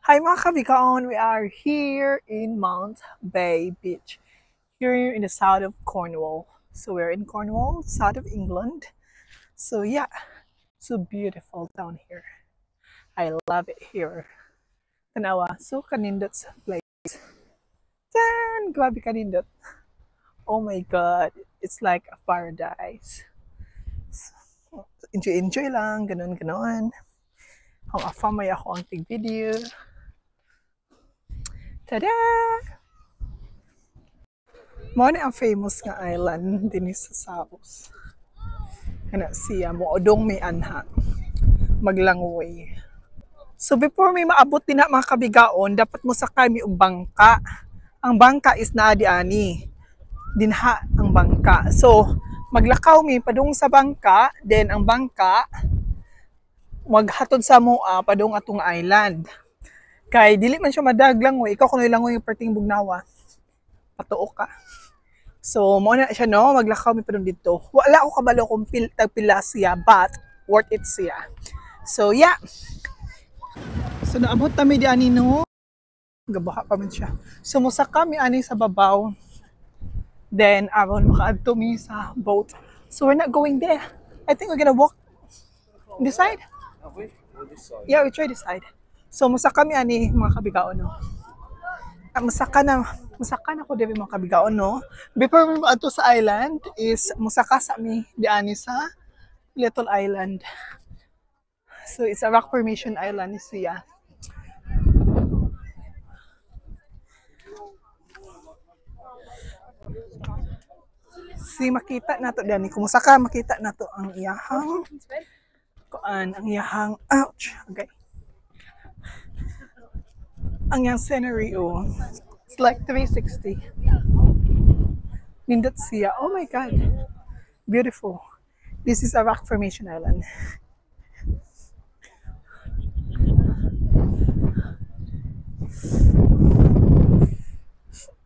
Hi mga kabikaon, we are here in Mount Bay Beach, here in the south of Cornwall. So we're in Cornwall, south of England. So yeah, so beautiful down here. I love it here. Tanawa, so kanindot sa place. Tan, grabe kanindot. Oh my God, it's like a paradise. Enjoy lang, ganon. Ang afamay ako ang video. Tada! Mao ni ang famous nga island din sa Saos. Kana siya mo odong may anha. Maglangoy. So before may maabot din na mga kabigaon, dapat mo sakay mi og bangka. Ang bangka is naa di ani. Dinha ang bangka. So maglakaw mi padung sa bangka, then ang bangka maghatod sa moa padung atong island. Kay dili man siya madaglangoy, ikaw kuno langoy yung perting bugnawa. Patuo ka. So, mo na siya no, maglakaw mi padung dito. Wala ako kabalo kung pila siya, but worth it siya. So, yeah. So, naabot kami di ani no. Gabaha pa man siya. So, musa kami ani sa babaw. Then, aron makaadto mi sa boat. So, we're not going there. I think we're gonna walk this side. Yeah, we try this side. So, musa kami ani mga kabigaon no. Musaka na ko diri mga kabigaon no. Before we ato sa island is musaka sa mi diani sa little island. So it's a rock formation island siya. Si makita nato diani kung musaka makita nato ang iyahang ang iyahang ouch. Okay. Ang yang scenario. It's like 360. Nindot siya. Oh my God. Beautiful. This is a rock formation island.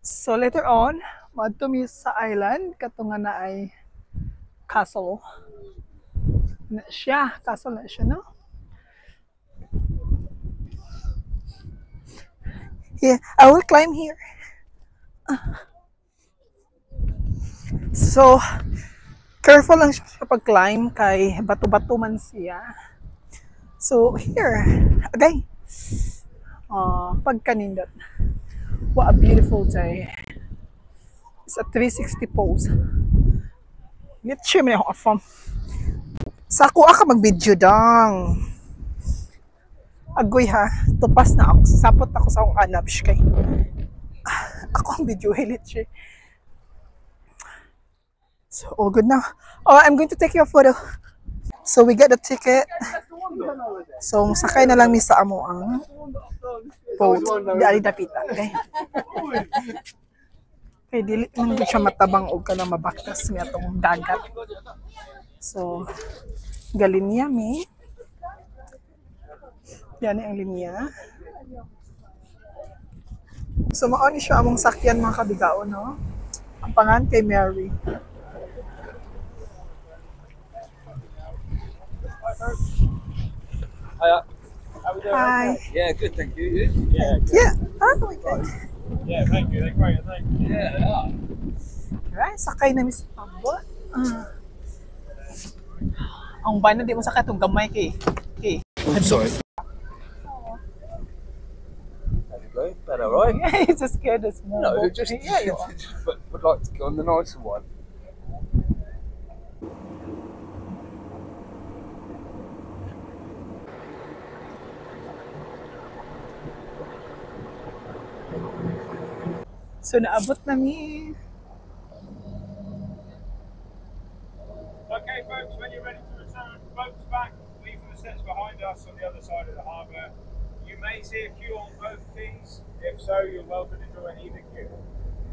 So later on, madto mi sa island katunga na ay castle. Na siya, castle na siya, no? Yeah, I will climb here. So, careful lang siya sa pag-climb kay bato-bato man siya. So, here. Okay. Pagkanindot. What a beautiful day. It's a 360 pose. Get siya may ako from. Sa ako ka mag-video dang. Agoy ha, tupas na ako. Sasapot ako sa akong anabsh kay. Ako ang video hilit siya. So, all good now. Oh, I'm going to take your photo. So, we got the ticket. So, sakay na lang mi sa amo ang boat. Di dapita. Okay? Okay, dili man siya matabang o ka na mabaktas niya itong dagat. So, galinya mi. Yan ang linya. So, maon siya among sakyan mga kabigao, no? Ang pangan kay Mary. Hiya. How we doing? Hi. Yeah, good, thank you. Yeah. Yeah. Oh my God. Yeah, thank you. They're great, thank you. Yeah, they are. Right, sakay na mi sa pambot. Ang bana di mo sakay itong gamay kay. I'm sorry. There you go. Better, right? He's just scared of small No, boat. just Yeah, you are. would like to go on the nicer one. So, naabot na mi. Okay, folks, when you're ready to return, boats back, leaving the steps behind us on the other side of the harbour. You may see a queue on both quays. If so, you're welcome to join either queue.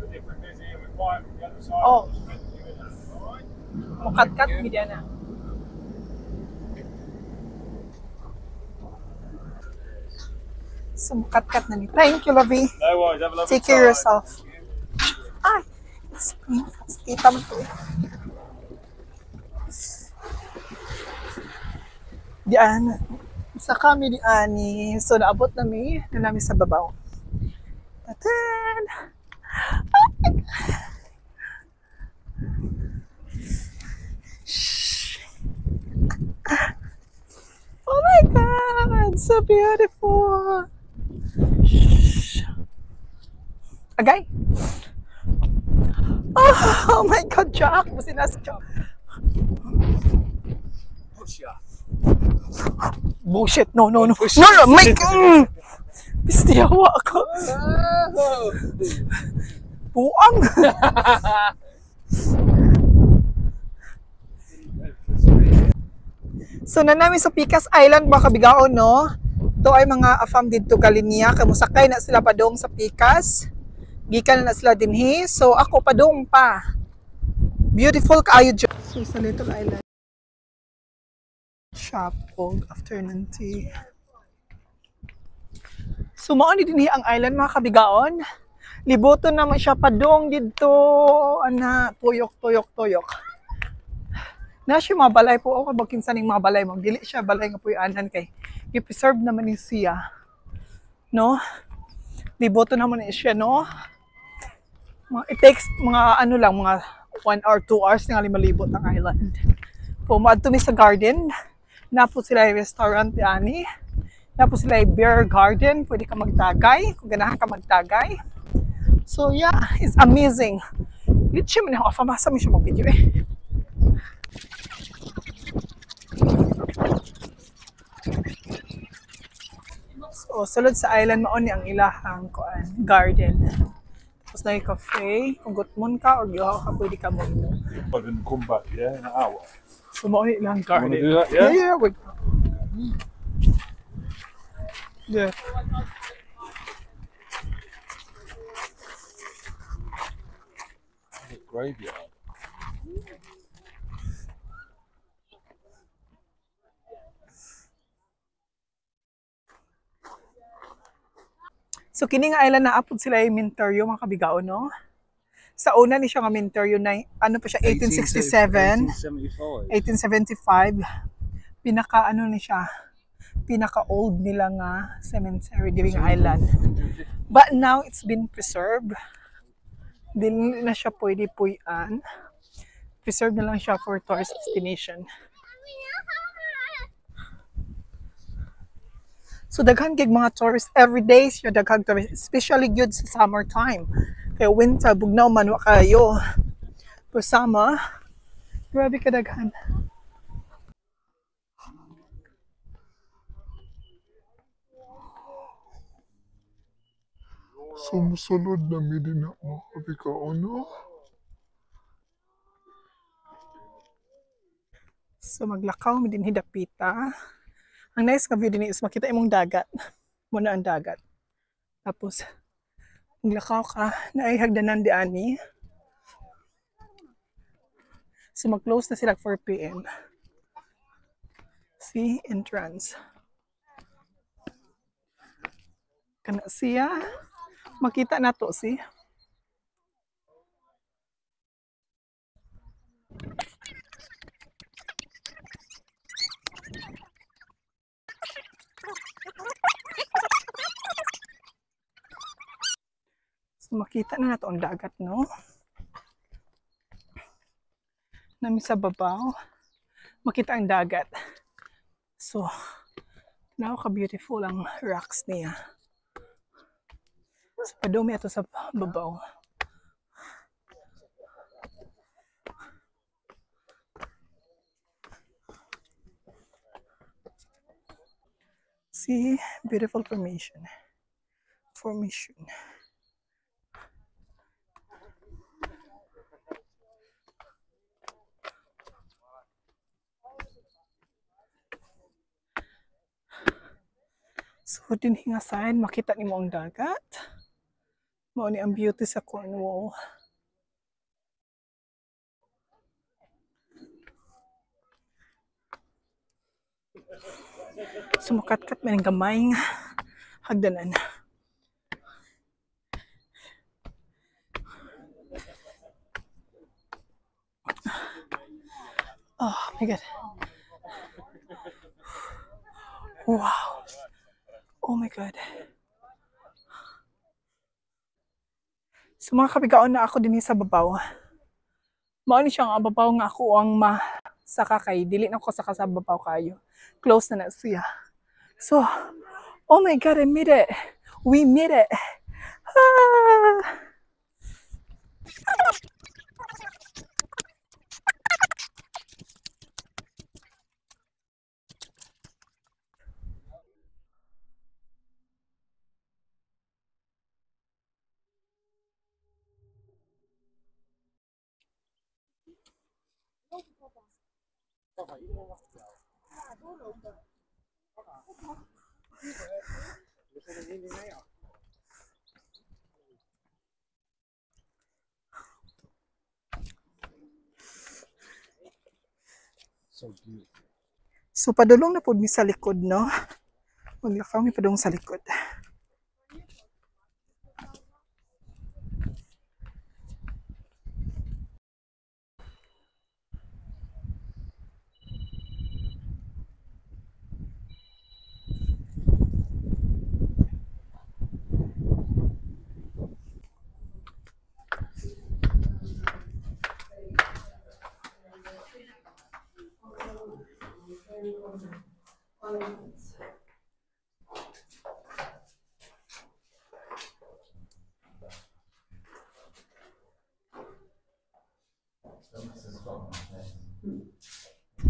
The different busy and quiet from the other side. Oh. Just spend the queue with us, all right? Mukat-kat mi diyan na. So, mukat-kat na mi. Thank you, Lovey. No worries, have a lovely Take care of time. yourself. Ay! Kita mo to. Diyan. sa kami ni Ani. So, naabot namin sa babaw. Tatan! Shh. Oh my God! So beautiful! Shh. Agay! Oh my God, Jack! Masinas Jack! Bullshit! No, no, no! No, no! Make! Pistiyawa ako! Buang! So, na namin sa Picas Island, mga kabigaon, no? Ito ay mga afam dito kalinya. Kamusakay na sila padong sa Picas. Gikan na sila dinhi. So, ako padong pa. Beautiful kaayo dyan. So, sa Little Island. Shop og afternoon tea. So, mao ni dinhi ang island, mga kabigaon. Libuton naman siya padong dito. Ana, tuyok, tuyok, tuyok. Na siya mga balay po ako bagkin saning mga balay mo dili siya balay nga puy-anan kay i-preserve naman ni siya, no? Liboto naman ni siya, no? It takes mga ano lang, mga 1 or 2 hours nga limalibot ang island. Kung maadto mi sa garden, napo sila yung restaurant ani, napo sila yung beer garden, pwede ka magtagay kung ganahan ka magtagay. So yeah, it's amazing. Dito siya man ako famasa mi siya mo video eh. So, sulod sa island mao ni ang ilahang garden. Tapos na yung cafe, kung gutmon ka or gihaw ka, pwede ka mo inom. I didn't come back, yeah, in an hour. So, mao ni ilang You wanna garden. do that, yeah? Yeah, wait. Yeah. Graveyard. So, kini nga island na apod sila yung Minteryo, mga kabigaon, no? Sa una ni siya nga Minteryo na, ano pa siya, 1867, 1875. 1875. Pinaka, ano ni siya, pinaka-old nila nga cemetery diri nga island. But now, it's been preserved. Dili na siya pwede puy-an. Preserved na lang siya for tourist destination. So daghan gig mga tourists every day siya daghang tourists, especially good sa summer time. Kaya winter bugnaw man wa kayo. Pero summer, grabe ka daghan. Sumusunod na mi din na mga kabikaon, no? So maglakaw mi din hidapita. Ang nice nga view din is makita imong dagat. Muna ang dagat. Tapos maglakaw ka na ay hagdanan di ani. So mag-close na sila 4 PM. See, entrance. Kana siya. Makita na to, see? So makita na nato ang dagat, no? Nami sa babaw. Makita ang dagat. So, ka-beautiful ang rocks niya. So, padumi ito sa babaw. See, beautiful formation. So, din nga side, makita nimo ang dagat. Mao ni ang beauty sa Cornwall. Sumukat-kat man ang gamay nga hagdanan. Oh my God. Wow. Oh my God. So mga kabigaon na ako din sa babaw. Mao ni siya nga babaw nga ako ang saka kay dili na ko saka sa babaw kayo. Close na siya. So, oh my God, I made it. We made it. Ah! So beautiful. So padulong na pud mi sa likod, no? Maglakaw mi padung sa likod.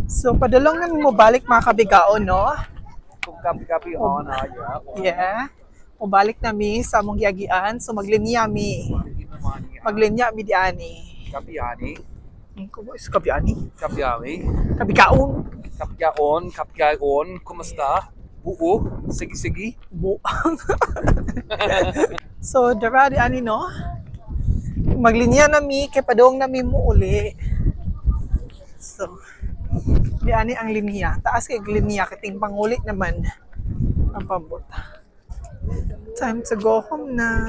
So padulong na mo balik mga kabigaon, no? Gabi on Yeah. Mubalik na mi sa among giagian. So maglinya mi. Maglinya mi diani. Kapiani. Kumo is kabiani. Kapiani. Kabigaon. Kapigaon. Kumusta? Buo. Sige. Bu. So dara di ani, no? Maglinya na mi kay padung na mi mo uli. So di ani ang linya. Taas kay linya kating pangulit naman. Ang pabot. Time to go home na.